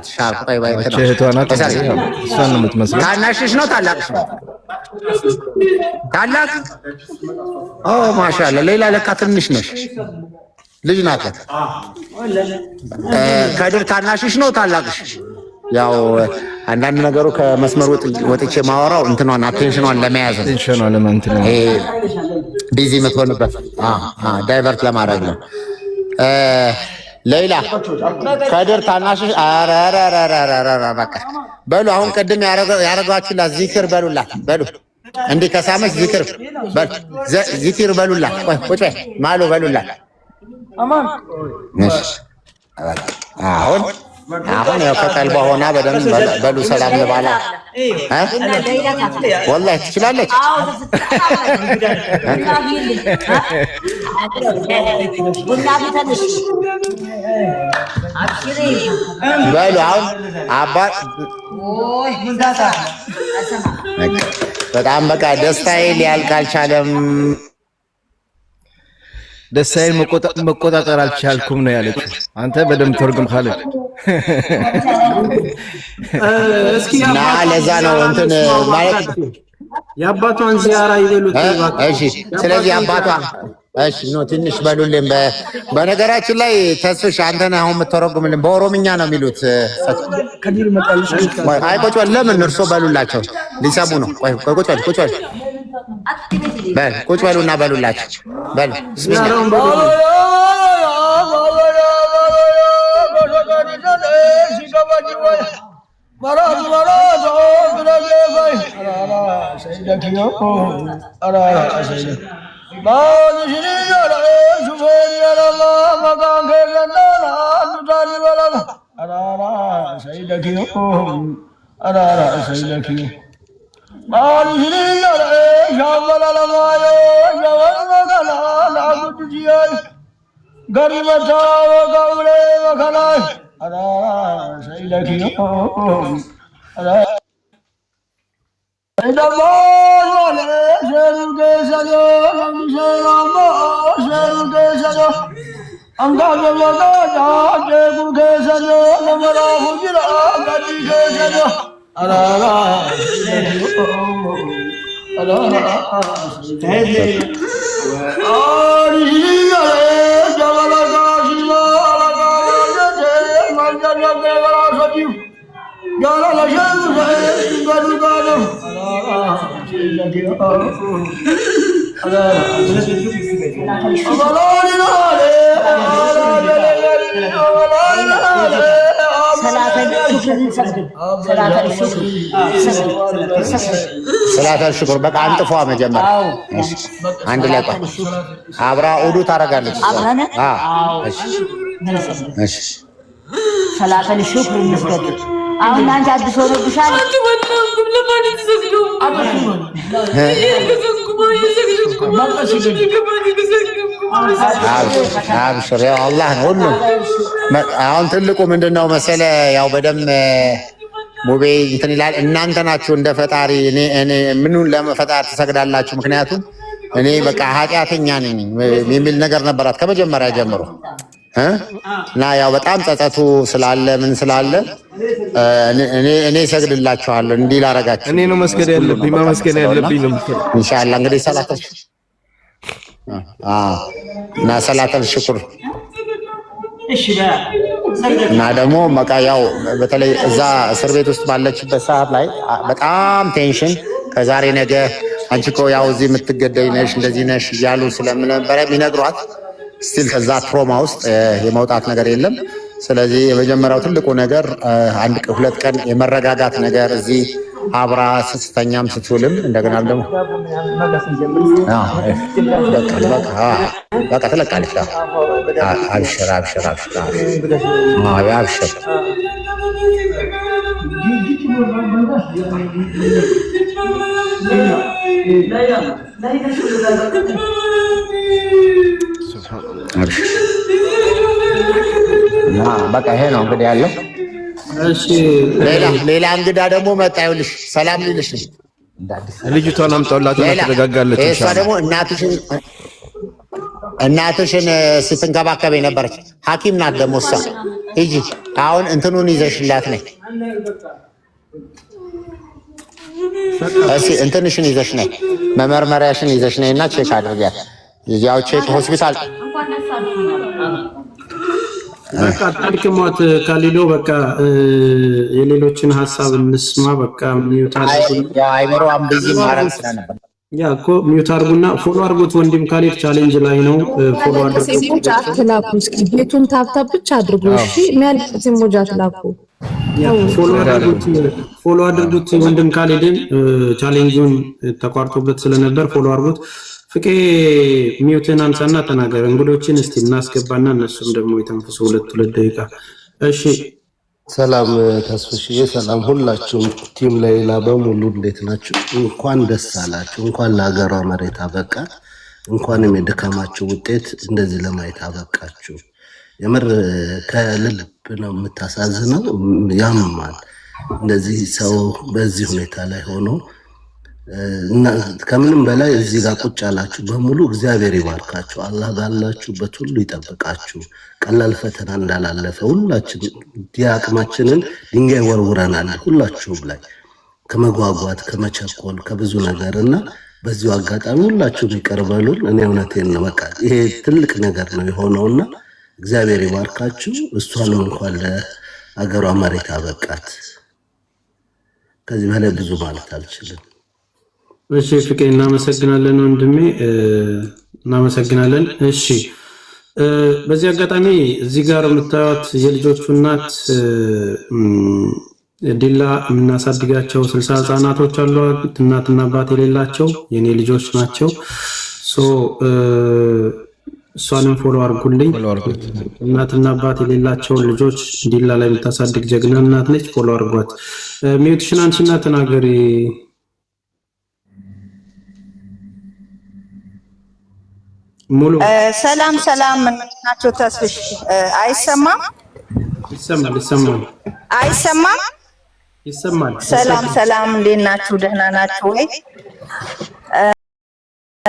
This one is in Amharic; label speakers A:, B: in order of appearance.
A: ሻርፕ ባይ ባይ
B: እሷን ነው የምትመስለው።
A: ታናሽሽ ነው ታላቅሽ ነው? ታላቅ ማሻአላ። ሌላ ለካ ትንሽ ነሽ ልጅ ናት። ከድር ታናሽሽ ነው ታላቅሽ? ያው አንዳንድ ነገሩ ከመስመር ወጥቼ ማወራው እንትኗን አቴንሽኗን ለመያዝ ነው።
B: አቴንሽኗን ለማንት ነው
A: ቢዚ የምትሆንበት ዳይቨርት ለማድረግ ነው። ሌላ ከድር ታናሽሽ? አራራራራራ በቃ በሉ። አሁን ቅድም ያረጋችሁላት ዚክር በሉላት። በሉ እንዲህ ከሳመች ዚክር በሉ፣ ዚክር በሉላት። ቆይ ቁጭ በይ ማሉ በሉላት። አማን አሁን ያው ከቀልቧ ሆና በደንብ በሉ ሰላም ልባላ። ወላሂ ትችላለች። በሉ አሁን አባት በጣም በቃ ደስታዬ ሊያልቅ አልቻለም።
B: ደስታዬን መቆጣጠር አልቻልኩም ነው ያለችው። አንተ በደንብ ተርጉም ካለች
A: እና ለዛ ነው እንትን ማለት
C: የአባቷን ዚያራ ይበሉት።
A: እሺ ስለዚህ አባቷ እሺ ነው ትንሽ በሉልን። በነገራችን ላይ ተስፍሽ አንተን አሁን የምትተረጉምልን በኦሮምኛ ነው የሚሉት። አይ ቁጭ በል። ለምን እርሶ በሉላቸው ሊሰሙ ነው። ቆይ ቁጭ በል ቁጭ በል በል ቁጭ በሉና በሉላቸው። በል ሰላተል ሽኩር በቃ አንጥፏ መጀመሪያ አንድ ላይ ቆይ አብራ ኡዱ ታረጋለች። እሺ
D: ሰላተል ሽኩር እንስገድ። አሁን አንተ አዲስ ሆነብሻል።
A: አብሽር ያው አላህ ነው ሁሉም። አሁን ትልቁ ምንድነው መሰለ ያው በደም ሙቤ እንትን ይላል። እናንተ ናችሁ እንደ ፈጣሪ እኔ ምኑን ለፈጣሪ ትሰግዳላችሁ? ምክንያቱም እኔ በቃ ኃጢአተኛ ነኝ የሚል ነገር ነበራት ከመጀመሪያ ጀምሮ እና ያው በጣም ጸጸቱ ስላለ ምን ስላለ እኔ ሰግድላችኋለሁ እንዲህ ላረጋችሁ።
B: እኔ ነው መስገድ ያለብኝ ማመስገን ያለብኝ ነው የምትለው።
A: ኢንሻአላህ እንግዲህ እና ሰላተል ሽኩር እና ደግሞ በቃ ያው በተለይ እዛ እስር ቤት ውስጥ ባለችበት ሰዓት ላይ በጣም ቴንሽን ከዛሬ ነገ አንቺ እኮ ያው እዚህ የምትገደይ ነሽ እንደዚህ ነሽ እያሉ ስለነበረ የሚነግሯት ስቲል ከዛ ትሮማ ውስጥ የመውጣት ነገር የለም። ስለዚህ የመጀመሪያው ትልቁ ነገር አንድ ሁለት ቀን የመረጋጋት ነገር እዚህ አብራ ስትተኛም ስትውልም እንደገና ደግሞ በቃ ትለቃለች። አብሽር አብሽር አብሽር አብሽር በቃ ይሄ ነው እንግዲህ ያለው። ሌላ እንግዳ ደግሞ መጣ። ይኸውልሽ ሰላም ሊልሽ
B: ልጅቷን አምጣውላት ተረጋጋለች።
A: እሷ ደግሞ እናትሽን ስትንከባከብ የነበረች ሐኪም ናት ደግሞ እሷ ሂጂ አሁን እንትኑን ይዘሽላት ነይ። እሺ እንትንሽን ይዘሽ ነይ፣ መመርመሪያሽን ይዘሽ ነይና ቼክ አድርጊያት። ያው ቼክ ሆስፒታል
C: በቃ ታልከሞት ካሊዶ በቃ የሌሎችን ሐሳብ እንስማ። በቃ ሚውት አድርጉ።
A: ያ አይምሮ አምብዚ ማረም ስለነበር
C: ያ እኮ ሚውት አድርጉና ፎሎ አድርጉት። ወንድም ካሊድ ቻሌንጅ ላይ ነው። ፎሎ አድርጉት።
E: አትላኩ። እስኪ ቤቱን ታብታብ ብቻ አድርጉ። እሺ የሚያልቅት ሞጃ አትላኩ። ፎሎ አድርጉት። ወንድም ካሊድን ቻሌንጁን ተቋርጦበት ስለነበር ፎሎ አድርጉት። ፍቄ ሚውትን አንሳና ተናገር። እንግዶችን እስቲ እናስገባና እነሱም ደግሞ የተንፈሱ ሁለት ደቂቃ። እሺ
F: ሰላም ተስፍሽዬ፣ ሰላም ሁላችሁም ቲም ሌላ በሙሉ እንዴት ናችሁ? እንኳን ደስ አላችሁ። እንኳን ለሀገሯ መሬት አበቃ። እንኳንም የድካማችሁ ውጤት እንደዚህ ለማየት አበቃችሁ። የምር ከልብ ነው የምታሳዝነው፣ ያምማል። እንደዚህ ሰው በዚህ ሁኔታ ላይ ሆኖ እና ከምንም በላይ እዚህ ጋር ቁጭ ያላችሁ በሙሉ እግዚአብሔር ይባርካችሁ። አላህ ባላችሁበት ሁሉ ይጠብቃችሁ። ቀላል ፈተና እንዳላለፈ ሁላችን የአቅማችንን ድንጋይ ወርውረናል፣ ሁላችሁም ላይ ከመጓጓት ከመቸኮል ከብዙ ነገር እና በዚሁ አጋጣሚ ሁላችሁም ይቀርበሉን። እኔ እውነቴን ነው፣ በቃ ይሄ ትልቅ ነገር ነው የሆነውና እግዚአብሔር ይባርካችሁ። እሷንም እንኳን ለአገሯ መሬት አበቃት። ከዚህ በላይ ብዙ ማለት አልችልም።
C: እሺ ፍቄ እናመሰግናለን ወንድሜ፣ እናመሰግናለን። እሺ በዚህ አጋጣሚ እዚህ ጋር የምታዩት የልጆቹ እናት ዲላ የምናሳድጋቸው 60 ህጻናቶች አሉ። እናትና አባት የሌላቸው የኔ ልጆች ናቸው። እሷንም ፎሎ አድርጉልኝ። እናትና አባት የሌላቸውን ልጆች ዲላ ላይ የምታሳድግ ጀግና እናት ነች። ፎሎ አድርጓት። ሚውትሽን አንቺና ተናገሪ። ሙሉ
G: ሰላም ሰላም ናቸው። ተስፍሽ አይሰማም? አይሰማም?
C: ይሰማል።
G: ሰላም ሰላም፣ እንዴት ናችሁ? ደህና ናችሁ ወይ?